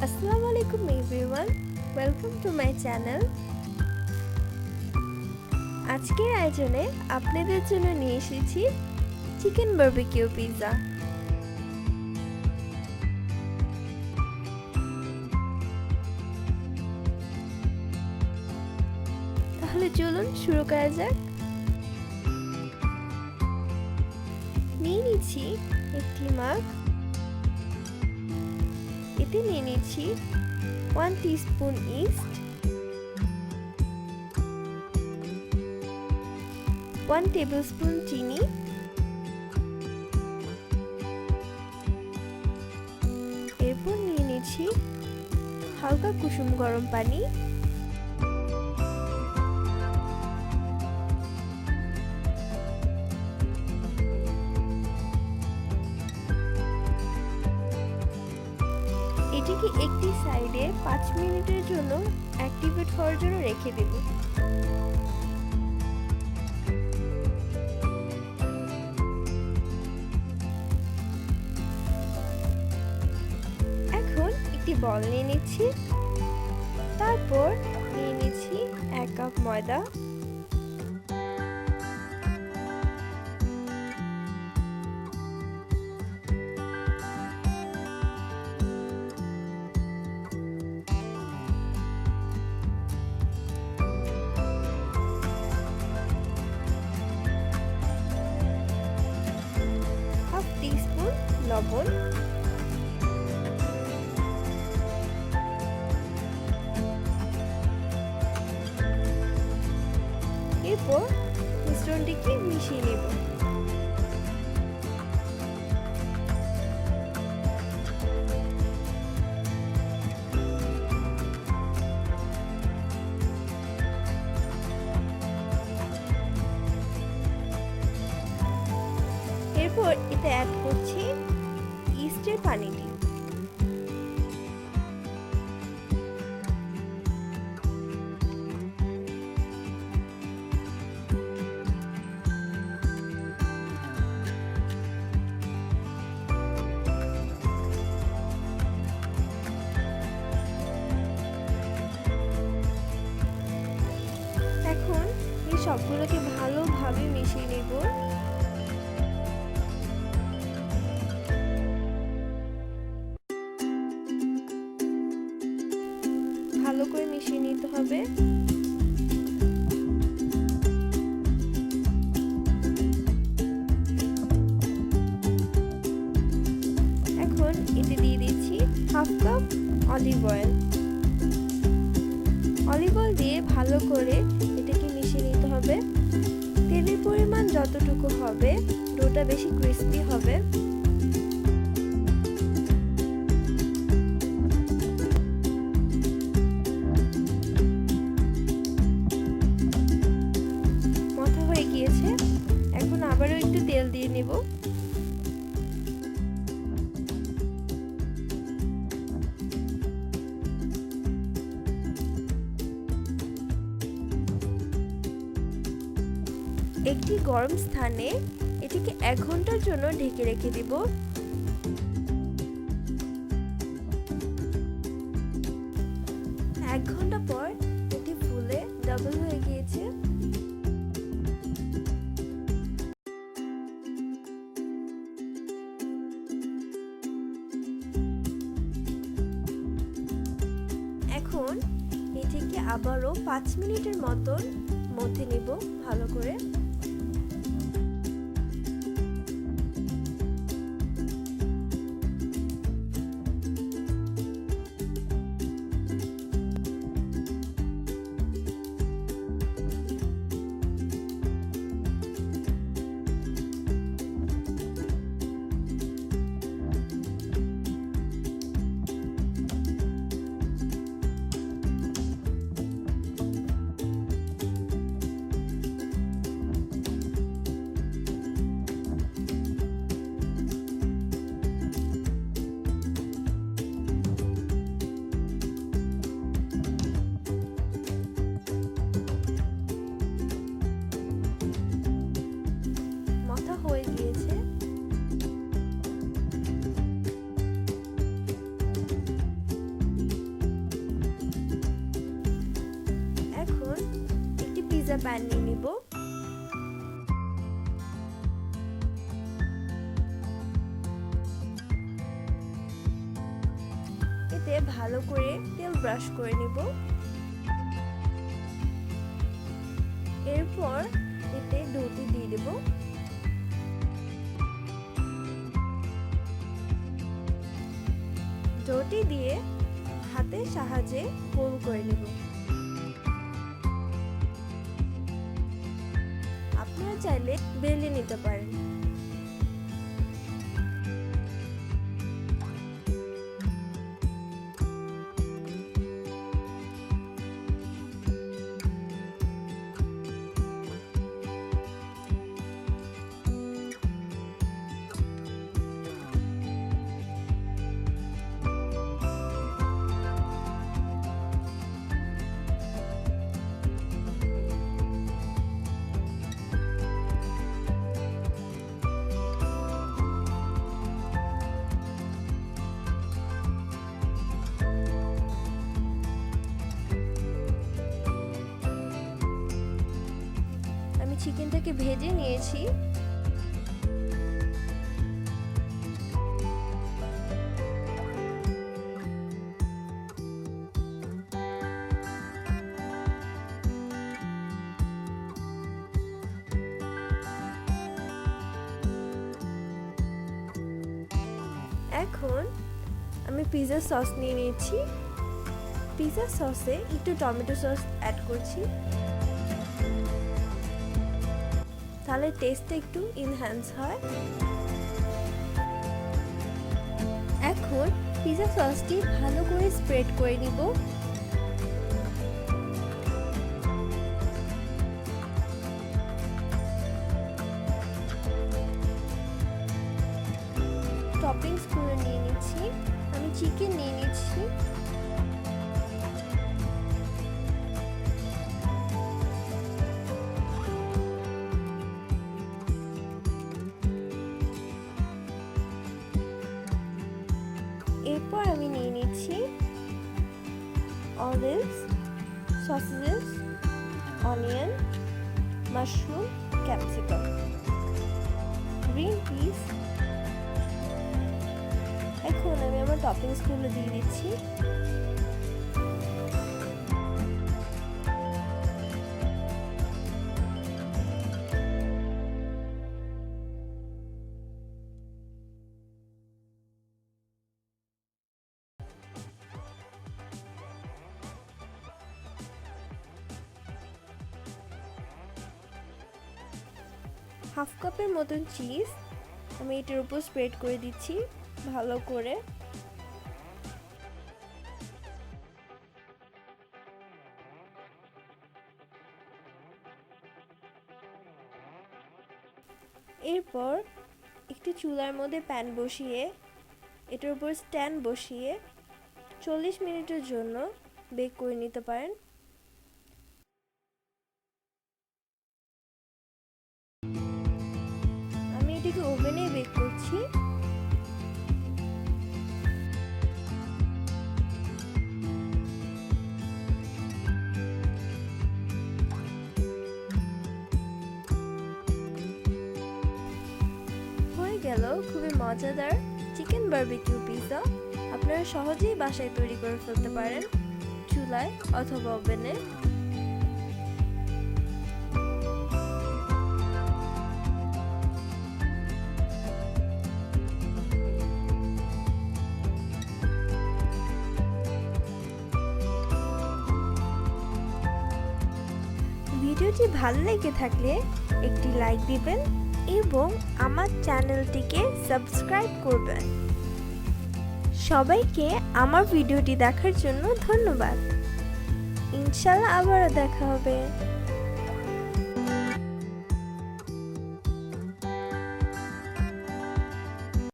আসসালামু আলাইকুম everyone, welcome to my channel. আজকের আয়োজনে আপনাদের জন্য নিয়ে এসেছি চিকেন বারবিকিউ পিৎজা। তাহলে চলুন শুরু করা যাক। নিয়ে নিচ্ছি একটি মাগ, এতে নিয়ে নিচ্ছি 1 টিস্পুন ইস্ট, 1 টেবিলস্পুন চিনি, এরপর নিয়ে নিচ্ছি হালকা কুসুম গরম পানি, এটিকে একটি সাইডে 5 মিনিটের জন্য অ্যাক্টিভেট হওয়ার জন্য রেখে দেব। এখন একটি বল নিয়ে নিচ্ছি, তারপর নিয়ে নিচ্ছি 1 কাপ ময়দা, হাফ টিস্পুন লবণ, এরপর মিশ্রণটিকে মিশিয়ে নেব। এরপর এতে অ্যাড করছি ইস্টের পানিটি। এখন এই সবগুলোকে ভালোভাবে মিশিয়ে নেব। ভালো করে মিশিয়ে নিতে হবে। এখন এতে দিয়ে দিচ্ছি half cup olive oil. Olive oil দিয়ে ভালো করে এটাকে মিশিয়ে নিতে হবে। তেলের পরিমাণ যতটুকু হবে, ডোটা বেশি ক্রিস্পি হবে। মাখা হয়ে গিয়েছে, এখন আবারও একটু তেল দিয়ে নেব। একটি গরম স্থানে এটিকে 1 ঘন্টার জন্য ঢেকে রেখে দিব। 1 ঘন্টা পর এটি ফুলে ডাবল হয়ে গিয়েছে। এখন এটিকে আবারও 5 মিনিটের মতন মধ্যে নিব ভালো করে। একটা প্যান নিয়ে নিব। এতে ভালো করে তেল ব্রাশ করে নিব। এরপর এতে ডোটি দিয়ে দেব। ডোটি দিয়ে হাতের সাহায্যে গোল করে নেব। আপনারা চাইলে বেলে নিতে পারেন। চিকেনটাকে ভেজে নিয়েছি। এখন আমি পিৎজা সস নিয়ে নিয়েছি। পিৎজা সসে একটু টমেটো সস অ্যাড করছি, তাহলে টেস্টটা একটু এনহ্যান্স হয়। এখন পিৎজা সসটি ভালো করে স্প্রেড করে নিব। টপিংস করে নিয়ে নিচ্ছি। আমি চিকেন নিয়ে নিচ্ছি। এরপর আমি নিয়ে নিচ্ছি olives, sausages, onion, mushroom, capsicum, green piece. এখন আমি আমার টপিংসগুলো দিয়ে দিচ্ছি। হাফ কাপের মতন চিজ আমি এটার উপর স্প্রেড করে দিচ্ছি ভালো করে। এরপর একটি চুলার মধ্যে প্যান বসিয়ে এটার উপর স্ট্যান্ড বসিয়ে 40 মিনিটের জন্য বেক করে নিতে পারেন। আমি এটাকে ওভেনে বেক করছি। হয়ে গেল খুবই মজাদার চিকেন বারবিকিউ পিৎজা। আপনারা সহজেই বাসায় তৈরি করে ফেলতে পারেন, চুলায় অথবা ওভেনে। ভিডিওটি ভালো লেগে থাকলে একটি লাইক দিবেন এবং আমার চ্যানেলটিকে সাবস্ক্রাইব করবেন। সবাইকে আমার ভিডিওটি দেখার জন্য ধন্যবাদ। ইনশাআল্লাহ আবারও দেখা হবে।